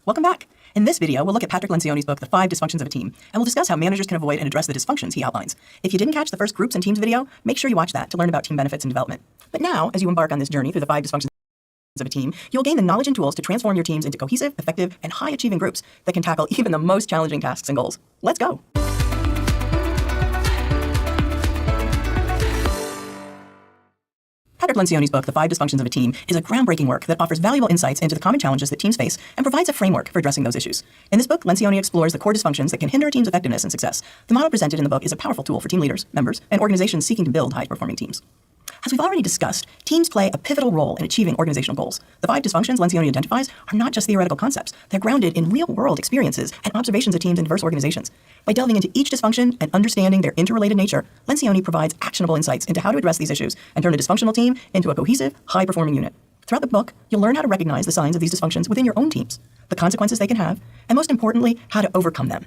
Welcome back. In this video, we'll look at Patrick Lencioni's book, The 5 Dysfunctions of a Team, and we'll discuss how managers can avoid and address the dysfunctions he outlines. If you didn't catch the first groups and teams video, make sure you watch that to learn about team benefits and development. But now, as you embark on this journey through the 5 dysfunctions of a team, you'll gain the knowledge and tools to transform your teams into cohesive, effective, and high-achieving groups that can tackle even the most challenging tasks and goals. Let's go. Patrick Lencioni's book, The 5 Dysfunctions of a Team, is a groundbreaking work that offers valuable insights into the common challenges that teams face and provides a framework for addressing those issues. In this book, Lencioni explores the core dysfunctions that can hinder a team's effectiveness and success. The model presented in the book is a powerful tool for team leaders, members, and organizations seeking to build high-performing teams. As we've already discussed, teams play a pivotal role in achieving organizational goals. The 5 dysfunctions Lencioni identifies are not just theoretical concepts. They're grounded in real-world experiences and observations of teams in diverse organizations. By delving into each dysfunction and understanding their interrelated nature, Lencioni provides actionable insights into how to address these issues and turn a dysfunctional team into a cohesive, high-performing unit. Throughout the book, you'll learn how to recognize the signs of these dysfunctions within your own teams, the consequences they can have, and most importantly, how to overcome them.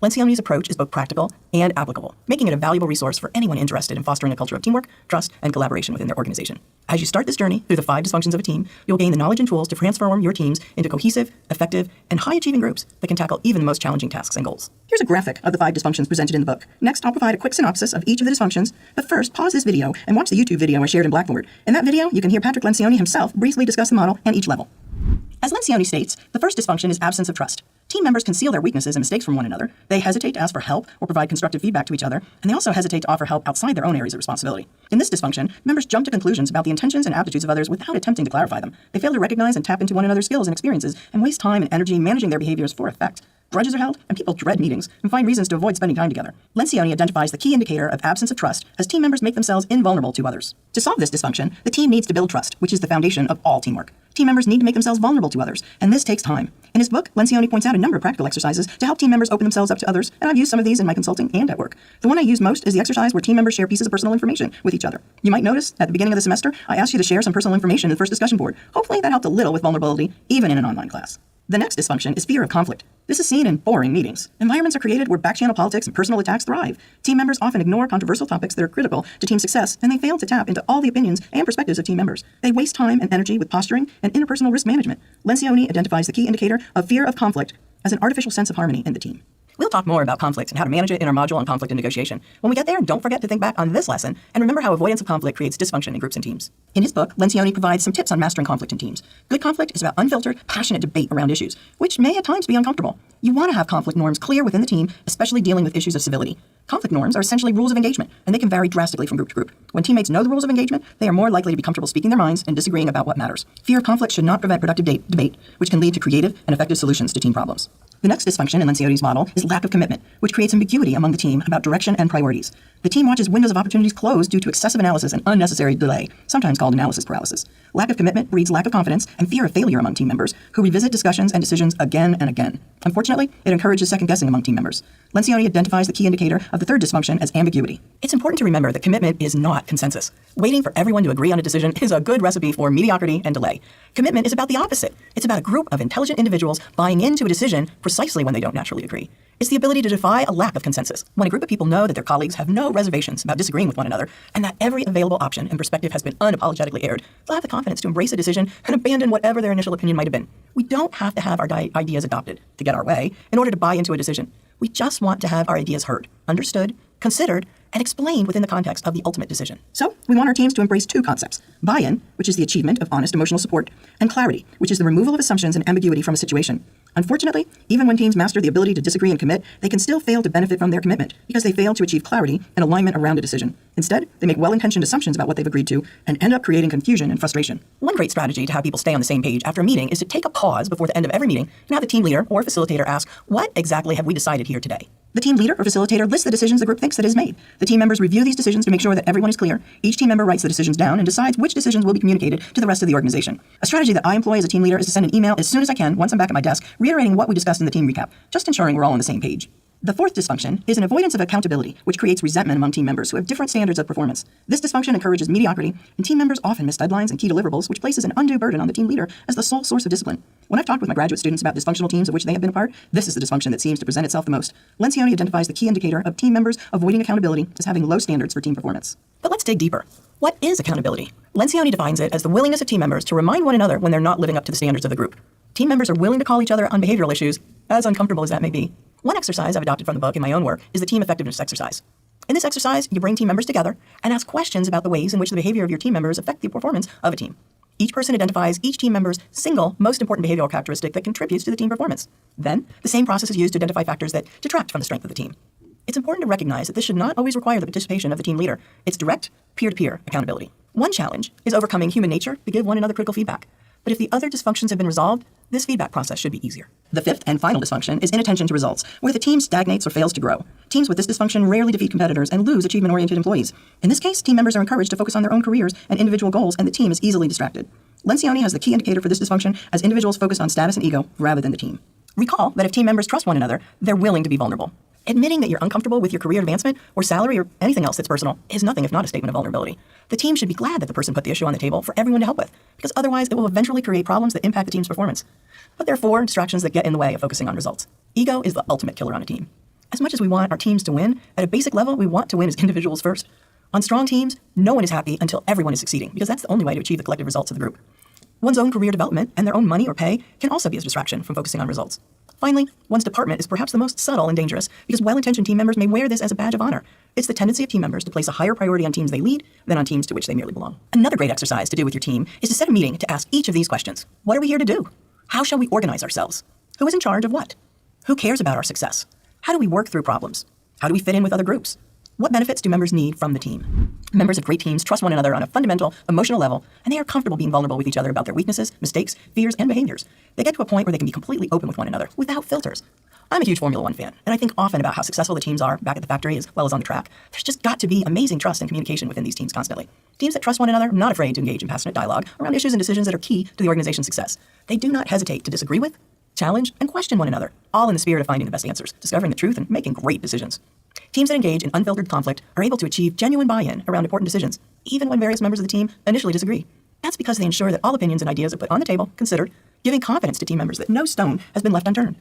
Lencioni's approach is both practical and applicable, making it a valuable resource for anyone interested in fostering a culture of teamwork, trust, and collaboration within their organization. As you start this journey through the 5 dysfunctions of a team, you'll gain the knowledge and tools to transform your teams into cohesive, effective, and high-achieving groups that can tackle even the most challenging tasks and goals. Here's a graphic of the 5 dysfunctions presented in the book. Next, I'll provide a quick synopsis of each of the dysfunctions, but first, pause this video and watch the YouTube video I shared in Blackboard. In that video, you can hear Patrick Lencioni himself briefly discuss the model and each level. As Lencioni states, the first dysfunction is absence of trust. Team members conceal their weaknesses and mistakes from one another. They hesitate to ask for help or provide constructive feedback to each other, and they also hesitate to offer help outside their own areas of responsibility. In this dysfunction, members jump to conclusions about the intentions and aptitudes of others without attempting to clarify them. They fail to recognize and tap into one another's skills and experiences, and waste time and energy managing their behaviors for effect. Grudges are held, and people dread meetings and find reasons to avoid spending time together. Lencioni identifies the key indicator of absence of trust as team members make themselves invulnerable to others. To solve this dysfunction, the team needs to build trust, which is the foundation of all teamwork. Team members need to make themselves vulnerable to others, and this takes time. In his book, Lencioni points out a number of practical exercises to help team members open themselves up to others, and I've used some of these in my consulting and at work. The one I use most is the exercise where team members share pieces of personal information with each other. You might notice at the beginning of the semester, I asked you to share some personal information in the first discussion board. Hopefully that helped a little with vulnerability, even in an online class. The next dysfunction is fear of conflict. This is seen in boring meetings. Environments are created where backchannel politics and personal attacks thrive. Team members often ignore controversial topics that are critical to team success, and they fail to tap into all the opinions and perspectives of team members. They waste time and energy with posturing and interpersonal risk management. Lencioni identifies the key indicator of fear of conflict as an artificial sense of harmony in the team. We'll talk more about conflict and how to manage it in our module on conflict and negotiation. When we get there, don't forget to think back on this lesson and remember how avoidance of conflict creates dysfunction in groups and teams. In his book, Lencioni provides some tips on mastering conflict in teams. Good conflict is about unfiltered, passionate debate around issues, which may at times be uncomfortable. You want to have conflict norms clear within the team, especially dealing with issues of civility. Conflict norms are essentially rules of engagement, and they can vary drastically from group to group. When teammates know the rules of engagement, they are more likely to be comfortable speaking their minds and disagreeing about what matters. Fear of conflict should not prevent productive debate, which can lead to creative and effective solutions to team problems. The next dysfunction in Lencioni's model is lack of commitment, which creates ambiguity among the team about direction and priorities. The team watches windows of opportunities close due to excessive analysis and unnecessary delay, sometimes called analysis paralysis. Lack of commitment breeds lack of confidence and fear of failure among team members, who revisit discussions and decisions again and again. Unfortunately, it encourages second-guessing among team members. Lencioni identifies the key indicator of the third dysfunction as ambiguity. It's important to remember that commitment is not consensus. Waiting for everyone to agree on a decision is a good recipe for mediocrity and delay. Commitment is about the opposite. It's about a group of intelligent individuals buying into a decision precisely when they don't naturally agree. It's the ability to defy a lack of consensus. When a group of people know that their colleagues have no reservations about disagreeing with one another, and that every available option and perspective has been unapologetically aired, they'll have the confidence to embrace a decision and abandon whatever their initial opinion might have been. We don't have to have our ideas adopted to get our way in order to buy into a decision. We just want to have our ideas heard, understood, considered, and explained within the context of the ultimate decision. So, we want our teams to embrace two concepts: buy-in, which is the achievement of honest emotional support, and clarity, which is the removal of assumptions and ambiguity from a situation. Unfortunately, even when teams master the ability to disagree and commit, they can still fail to benefit from their commitment because they fail to achieve clarity and alignment around a decision. Instead, they make well-intentioned assumptions about what they've agreed to and end up creating confusion and frustration. One great strategy to have people stay on the same page after a meeting is to take a pause before the end of every meeting and have the team leader or facilitator ask, "What exactly have we decided here today?" The team leader or facilitator lists the decisions the group thinks that it has made. The team members review these decisions to make sure that everyone is clear. Each team member writes the decisions down and decides which decisions will be communicated to the rest of the organization. A strategy that I employ as a team leader is to send an email as soon as I can, once I'm back at my desk, reiterating what we discussed in the team recap, just ensuring we're all on the same page. The fourth dysfunction is an avoidance of accountability, which creates resentment among team members who have different standards of performance. This dysfunction encourages mediocrity, and team members often miss deadlines and key deliverables, which places an undue burden on the team leader as the sole source of discipline. When I've talked with my graduate students about dysfunctional teams of which they have been a part, this is the dysfunction that seems to present itself the most. Lencioni identifies the key indicator of team members avoiding accountability as having low standards for team performance. But let's dig deeper. What is accountability? Lencioni defines it as the willingness of team members to remind one another when they're not living up to the standards of the group. Team members are willing to call each other on behavioral issues, as uncomfortable as that may be. One exercise I've adopted from the book in my own work is the team effectiveness exercise. In this exercise, you bring team members together and ask questions about the ways in which the behavior of your team members affect the performance of a team. Each person identifies each team member's single most important behavioral characteristic that contributes to the team performance. Then, the same process is used to identify factors that detract from the strength of the team. It's important to recognize that this should not always require the participation of the team leader. It's direct, peer-to-peer accountability. One challenge is overcoming human nature to give one another critical feedback. But if the other dysfunctions have been resolved, this feedback process should be easier. The fifth and final dysfunction is inattention to results, where the team stagnates or fails to grow. Teams with this dysfunction rarely defeat competitors and lose achievement-oriented employees. In this case, team members are encouraged to focus on their own careers and individual goals, and the team is easily distracted. Lencioni has the key indicator for this dysfunction as individuals focus on status and ego rather than the team. Recall that if team members trust one another, they're willing to be vulnerable. Admitting that you're uncomfortable with your career advancement or salary or anything else that's personal is nothing if not a statement of vulnerability. The team should be glad that the person put the issue on the table for everyone to help with, because otherwise it will eventually create problems that impact the team's performance. But there are 4 distractions that get in the way of focusing on results. Ego is the ultimate killer on a team. As much as we want our teams to win, at a basic level, we want to win as individuals first. On strong teams, no one is happy until everyone is succeeding, because that's the only way to achieve the collective results of the group. One's own career development and their own money or pay can also be a distraction from focusing on results. Finally, one's department is perhaps the most subtle and dangerous because well-intentioned team members may wear this as a badge of honor. It's the tendency of team members to place a higher priority on teams they lead than on teams to which they merely belong. Another great exercise to do with your team is to set a meeting to ask each of these questions. What are we here to do? How shall we organize ourselves? Who is in charge of what? Who cares about our success? How do we work through problems? How do we fit in with other groups? What benefits do members need from the team? Members of great teams trust one another on a fundamental, emotional level, and they are comfortable being vulnerable with each other about their weaknesses, mistakes, fears, and behaviors. They get to a point where they can be completely open with one another, without filters. I'm a huge Formula One fan, and I think often about how successful the teams are back at the factory as well as on the track. There's just got to be amazing trust and communication within these teams constantly. Teams that trust one another are not afraid to engage in passionate dialogue around issues and decisions that are key to the organization's success. They do not hesitate to disagree with, challenge, and question one another, all in the spirit of finding the best answers, discovering the truth, and making great decisions. Teams that engage in unfiltered conflict are able to achieve genuine buy-in around important decisions, even when various members of the team initially disagree. That's because they ensure that all opinions and ideas are put on the table, considered, giving confidence to team members that no stone has been left unturned.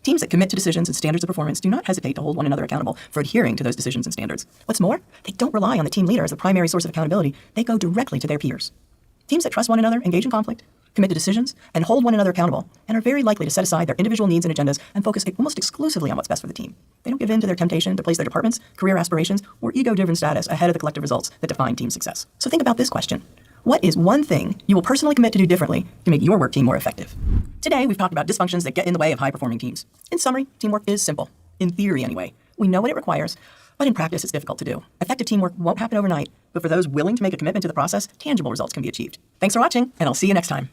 Teams that commit to decisions and standards of performance do not hesitate to hold one another accountable for adhering to those decisions and standards. What's more, they don't rely on the team leader as the primary source of accountability. They go directly to their peers. Teams that trust one another engage in conflict, commit to decisions, and hold one another accountable, and are very likely to set aside their individual needs and agendas and focus almost exclusively on what's best for the team. They don't give in to their temptation to place their departments, career aspirations, or ego-driven status ahead of the collective results that define team success. So think about this question. What is one thing you will personally commit to do differently to make your work team more effective? Today, we've talked about dysfunctions that get in the way of high-performing teams. In summary, teamwork is simple. In theory, anyway. We know what it requires, but in practice, it's difficult to do. Effective teamwork won't happen overnight, but for those willing to make a commitment to the process, tangible results can be achieved. Thanks for watching, and I'll see you next time.